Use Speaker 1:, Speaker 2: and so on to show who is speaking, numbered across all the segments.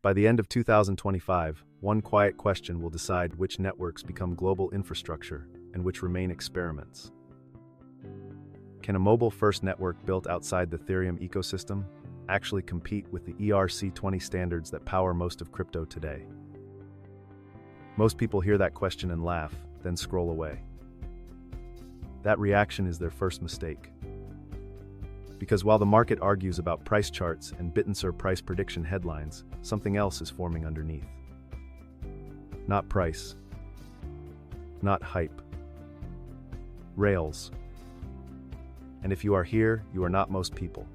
Speaker 1: By the end of 2025, one quiet question will decide which networks become global infrastructure and which remain experiments. Can a mobile-first network built outside the Ethereum ecosystem actually compete with the ERC-20 standards that power most of crypto today? Most people hear that question and laugh, then scroll away. That reaction is their first mistake. Because while the market argues about price charts and Bittenser price prediction headlines, something else is forming underneath. Not price. Not hype. Rails. And if you are here, you are not most people.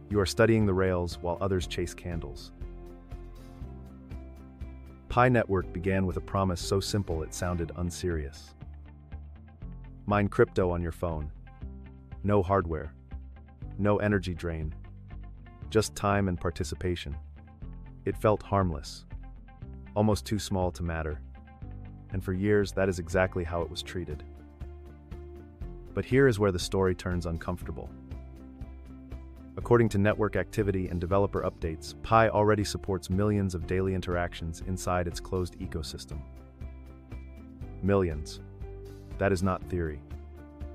Speaker 1: You are studying the rails while others chase candles. Pi Network began with a promise so simple it sounded unserious. Mine crypto on your phone. No hardware. No energy drain. Just time and participation. It felt harmless. Almost too small to matter. And for years, that is exactly how it was treated. But here is where the story turns uncomfortable. According to network activity and developer updates, Pi already supports millions of daily interactions inside its closed ecosystem. Millions. That is not theory.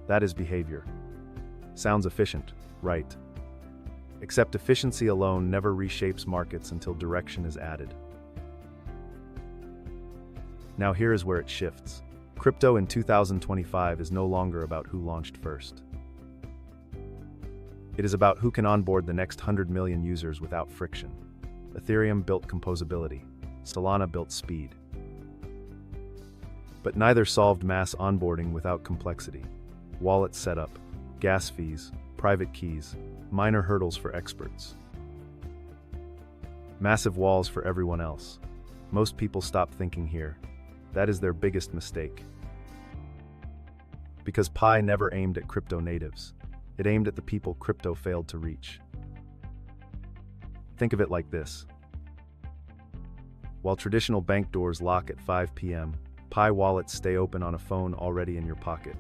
Speaker 1: That is behavior. Sounds efficient, right? Except efficiency alone never reshapes markets until direction is added. Now here is where it shifts. Crypto in 2025 is no longer about who launched first. It is about who can onboard the next 100 million users without friction. Ethereum built composability. Solana built speed. But neither solved mass onboarding without complexity. Wallet setup, gas fees, private keys, minor hurdles for experts. Massive walls for everyone else. Most people stop thinking here. That is their biggest mistake. Because Pi never aimed at crypto natives. It aimed at the people crypto failed to reach. Think of it like this. While traditional bank doors lock at 5 p.m., Pi wallets stay open on a phone already in your pocket.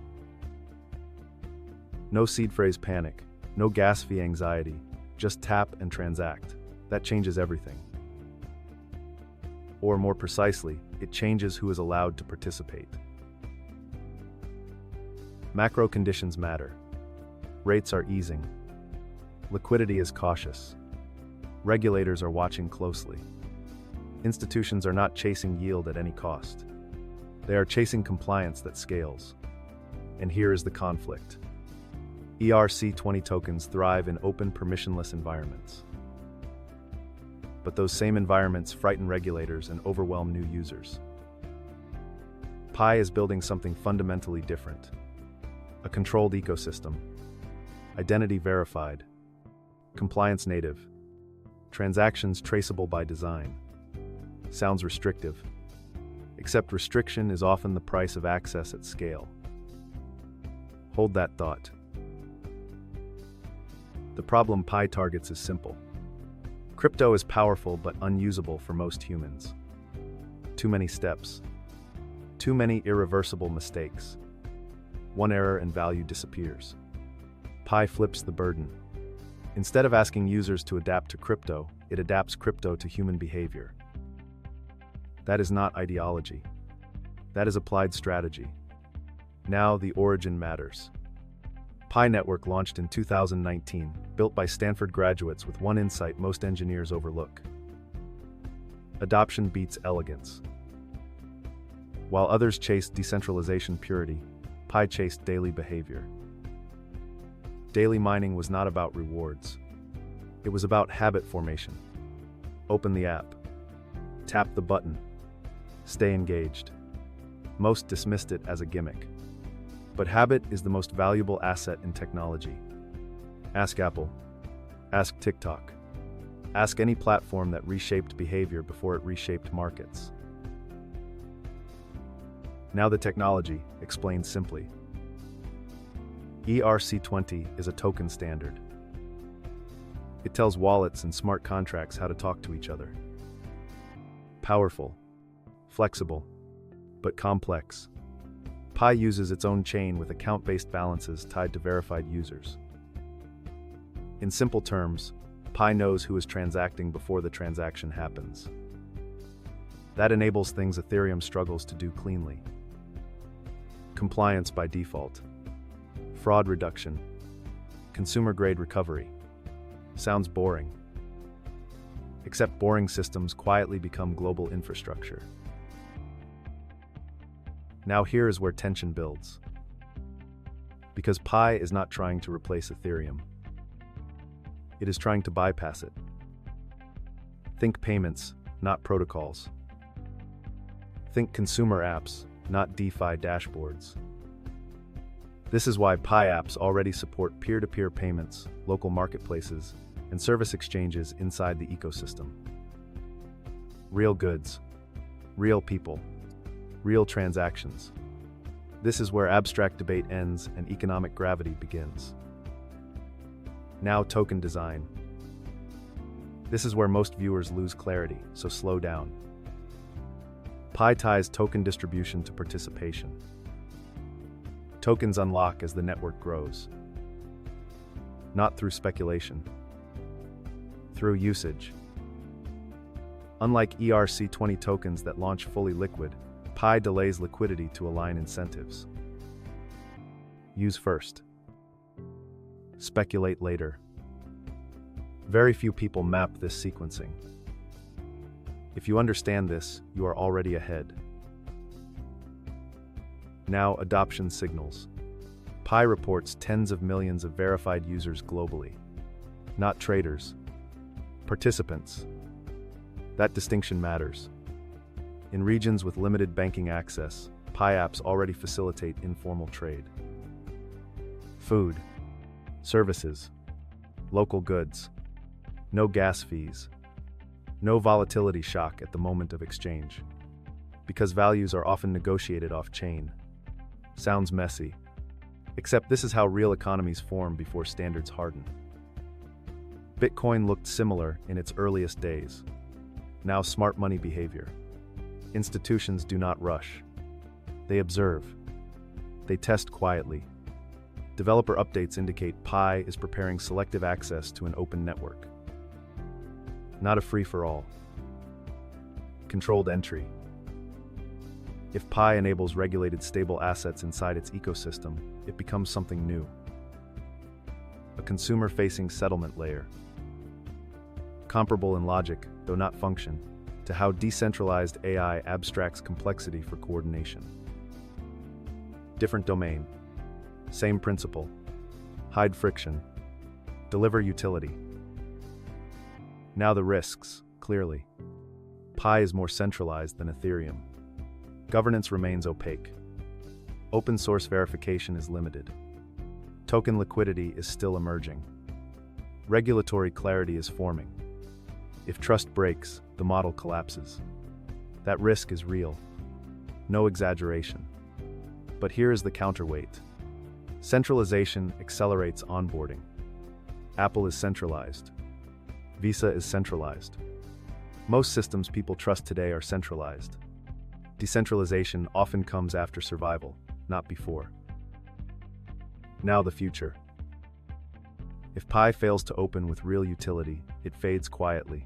Speaker 1: No seed phrase panic, no gas fee anxiety, just tap and transact. That changes everything. Or more precisely, it changes who is allowed to participate. Macro conditions matter. Rates are easing. Liquidity is cautious. Regulators are watching closely. Institutions are not chasing yield at any cost. They are chasing compliance that scales. And here is the conflict. ERC-20 tokens thrive in open, permissionless environments. But those same environments frighten regulators and overwhelm new users. Pi is building something fundamentally different. A controlled ecosystem. Identity verified. Compliance native. Transactions traceable by design. Sounds restrictive. Except restriction is often the price of access at scale. Hold that thought. The problem Pi targets is simple. Crypto is powerful but unusable for most humans. Too many steps. Too many irreversible mistakes. One error and value disappears. Pi flips the burden. Instead of asking users to adapt to crypto, it adapts crypto to human behavior. That is not ideology. That is applied strategy. Now the origin matters. Pi Network launched in 2019, built by Stanford graduates with one insight most engineers overlook. Adoption beats elegance. While others chased decentralization purity, Pi chased daily behavior. Daily mining was not about rewards. It was about habit formation. Open the app. Tap the button. Stay engaged. Most dismissed it as a gimmick. But habit is the most valuable asset in technology. Ask Apple. Ask TikTok. Ask any platform that reshaped behavior before it reshaped markets. Now the technology, explained simply. ERC-20 is a token standard. It tells wallets and smart contracts how to talk to each other. Powerful, flexible, but complex. Pi uses its own chain with account-based balances tied to verified users. In simple terms, Pi knows who is transacting before the transaction happens. That enables things Ethereum struggles to do cleanly. Compliance by default. Fraud reduction. Consumer-grade recovery. Sounds boring. Except boring systems quietly become global infrastructure. Now here is where tension builds. Because Pi is not trying to replace Ethereum. It is trying to bypass it. Think payments, not protocols. Think consumer apps, not DeFi dashboards. This is why Pi apps already support peer-to-peer payments, local marketplaces, and service exchanges inside the ecosystem. Real goods, real people, real transactions. This is where abstract debate ends and economic gravity begins. Now token design. This is where most viewers lose clarity, so slow down. Pi ties token distribution to participation. Tokens unlock as the network grows. Not through speculation. Through usage. Unlike ERC-20 tokens that launch fully liquid, Pi delays liquidity to align incentives. Use first. Speculate later. Very few people map this sequencing. If you understand this, you are already ahead. Now, adoption signals. Pi reports tens of millions of verified users globally. Not traders. Participants. That distinction matters. In regions with limited banking access, Pi apps already facilitate informal trade. Food. Services. Local goods. No gas fees. No volatility shock at the moment of exchange. Because values are often negotiated off-chain. Sounds messy. Except this is how real economies form before standards harden. Bitcoin looked similar in its earliest days. Now smart money behavior. Institutions do not rush. They observe. They test quietly. Developer updates indicate Pi is preparing selective access to an open network. Not a free-for-all. Controlled entry. If Pi enables regulated stable assets inside its ecosystem, it becomes something new. A consumer-facing settlement layer. Comparable in logic, though not function, to how decentralized AI abstracts complexity for coordination. Different domain. Same principle. Hide friction. Deliver utility. Now the risks, clearly. Pi is more centralized than Ethereum. Governance remains opaque. Open source verification is limited. Token liquidity is still emerging. Regulatory clarity is forming. If trust breaks, the model collapses. That risk is real. No exaggeration. But here is the counterweight. Centralization accelerates onboarding. Apple is centralized. Visa is centralized. Most systems people trust today are centralized. Decentralization often comes after survival, not before. Now the future. If Pi fails to open with real utility, it fades quietly.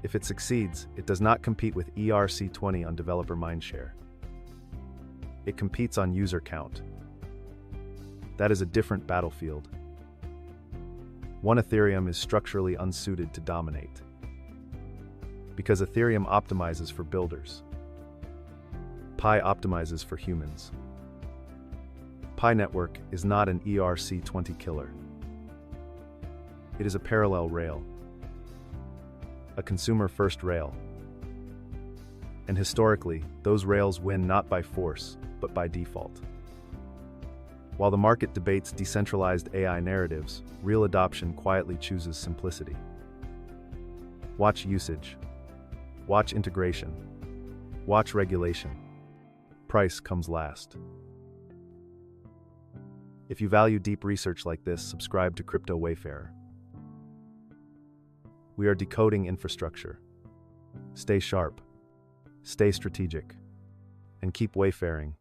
Speaker 1: If it succeeds, it does not compete with ERC-20 on developer mindshare. It competes on user count. That is a different battlefield. One Ethereum is structurally unsuited to dominate. Because Ethereum optimizes for builders. Pi optimizes for humans. Pi Network is not an ERC-20 killer. It is a parallel rail. A consumer-first rail. And historically, those rails win not by force, but by default. While the market debates decentralized AI narratives, real adoption quietly chooses simplicity. Watch usage. Watch integration. Watch regulation. Price comes last. If you value deep research like this, subscribe to Crypto Wayfarer. We are decoding infrastructure. Stay sharp, stay strategic, and keep wayfaring.